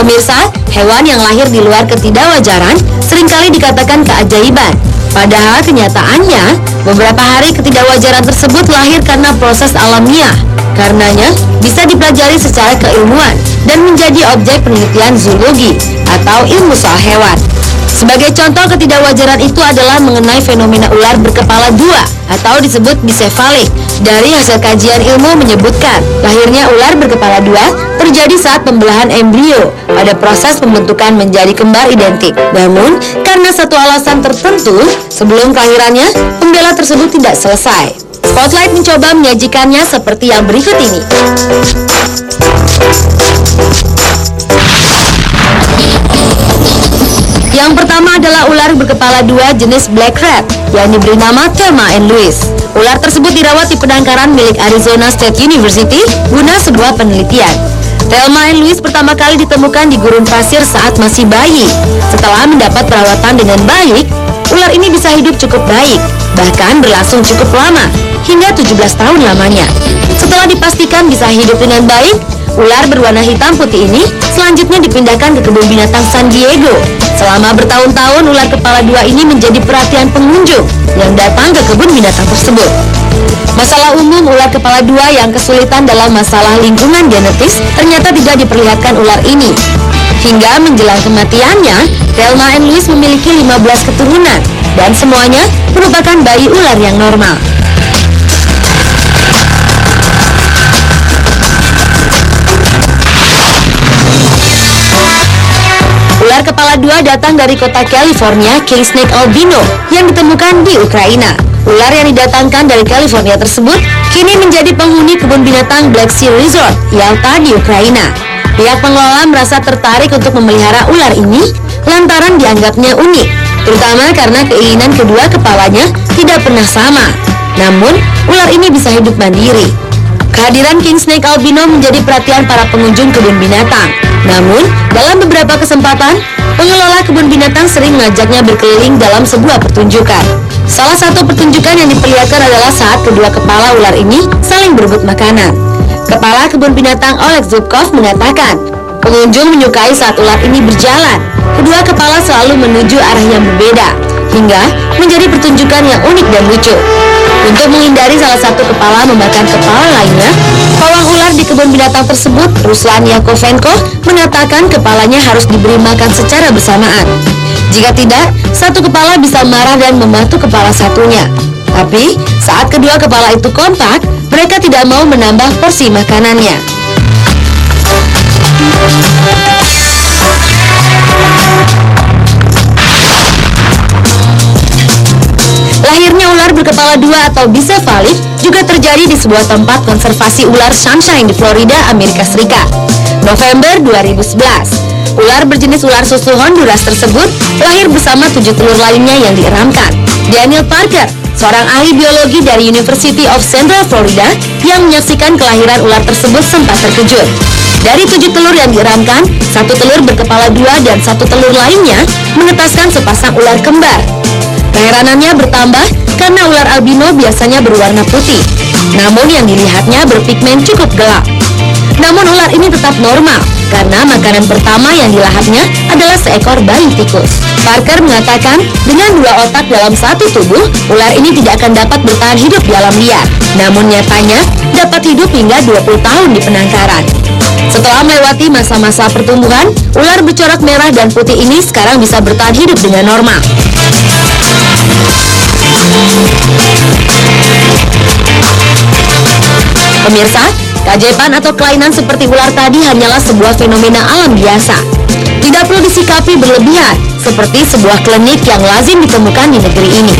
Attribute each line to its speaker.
Speaker 1: Pemirsa, hewan yang lahir di luar ketidakwajaran seringkali dikatakan keajaiban. Padahal kenyataannya, beberapa hari ketidakwajaran tersebut lahir karena proses alamiah. Karenanya, bisa dipelajari secara keilmuan dan menjadi objek penelitian zoologi atau ilmu soal hewan. Sebagai contoh ketidakwajaran itu adalah mengenai fenomena ular berkepala dua atau disebut bisefalik. Dari hasil kajian ilmu menyebutkan, lahirnya ular berkepala dua terjadi saat pembelahan embrio pada proses pembentukan menjadi kembar identik. Namun, karena satu alasan tertentu, sebelum kelahirannya, pembela tersebut tidak selesai. Spotlight mencoba menyajikannya seperti yang berikut ini. Yang pertama adalah ular berkepala dua jenis black rat yang diberi nama Thelma and Louise. Ular tersebut dirawat di penangkaran milik Arizona State University guna sebuah penelitian. Thelma and Louise pertama kali ditemukan di gurun pasir saat masih bayi. Setelah mendapat perawatan dengan baik, ular ini bisa hidup cukup baik, bahkan berlangsung cukup lama, hingga 17 tahun lamanya. Setelah dipastikan bisa hidup dengan baik, ular berwarna hitam putih ini selanjutnya dipindahkan ke kebun binatang San Diego. Selama bertahun-tahun, ular kepala dua ini menjadi perhatian pengunjung yang datang ke kebun binatang tersebut. Masalah umum ular kepala dua yang kesulitan dalam masalah lingkungan genetis ternyata tidak diperlihatkan ular ini. Hingga menjelang kematiannya, Thelma and Louise memiliki 15 keturunan dan semuanya merupakan bayi ular yang normal. Ular kepala dua datang dari kota California, King Snake albino, yang ditemukan di Ukraina. Ular yang didatangkan dari California tersebut kini menjadi penghuni kebun binatang Black Sea Resort, Yalta di Ukraina. Pihak pengelola merasa tertarik untuk memelihara ular ini lantaran dianggapnya unik, terutama karena keinginan kedua kepalanya tidak pernah sama. Namun, ular ini bisa hidup mandiri. Kehadiran King Snake albino menjadi perhatian para pengunjung kebun binatang. Namun, dalam beberapa kesempatan, pengelola kebun binatang sering mengajaknya berkeliling dalam sebuah pertunjukan. Salah satu pertunjukan yang diperlihatkan adalah saat kedua kepala ular ini saling berebut makanan. Kepala kebun binatang Oleg Zubkov mengatakan, pengunjung menyukai saat ular ini berjalan. Kedua kepala selalu menuju arah yang berbeda, hingga menjadi pertunjukan yang unik dan lucu. Untuk menghindari salah satu kepala memakan kepala lainnya, pawang ular di kebun binatang tersebut, Ruslan Yakovenko, mengatakan kepalanya harus diberi makan secara bersamaan. Jika tidak, satu kepala bisa marah dan membantu kepala satunya. Tapi, saat kedua kepala itu kompak, mereka tidak mau menambah porsi makanannya. Lahirnya ular berkepala dua atau bisefalik juga terjadi di sebuah tempat konservasi ular Sunshine di Florida, Amerika Serikat. November 2011, ular berjenis ular susu Honduras tersebut lahir bersama 7 telur lainnya yang dieramkan. Daniel Parker, seorang ahli biologi dari University of Central Florida yang menyaksikan kelahiran ular tersebut sempat terkejut. Dari 7 telur yang dieramkan, 1 telur berkepala dua dan 1 telur lainnya menetaskan sepasang ular kembar. Keheranannya bertambah karena ular albino biasanya berwarna putih, namun yang dilihatnya berpigmen cukup gelap. Namun ular ini tetap normal karena makanan pertama yang dilahapnya adalah seekor bayi tikus. Parker mengatakan dengan 2 otak dalam satu tubuh, ular ini tidak akan dapat bertahan hidup di alam liar. Namun nyatanya dapat hidup hingga 20 tahun di penangkaran. Setelah melewati masa-masa pertumbuhan, ular bercorak merah dan putih ini sekarang bisa bertahan hidup dengan normal. Pemirsa, keajaiban atau kelainan seperti ular tadi hanyalah sebuah fenomena alam biasa. Tidak perlu disikapi berlebihan, seperti sebuah klinik yang lazim ditemukan di negeri ini.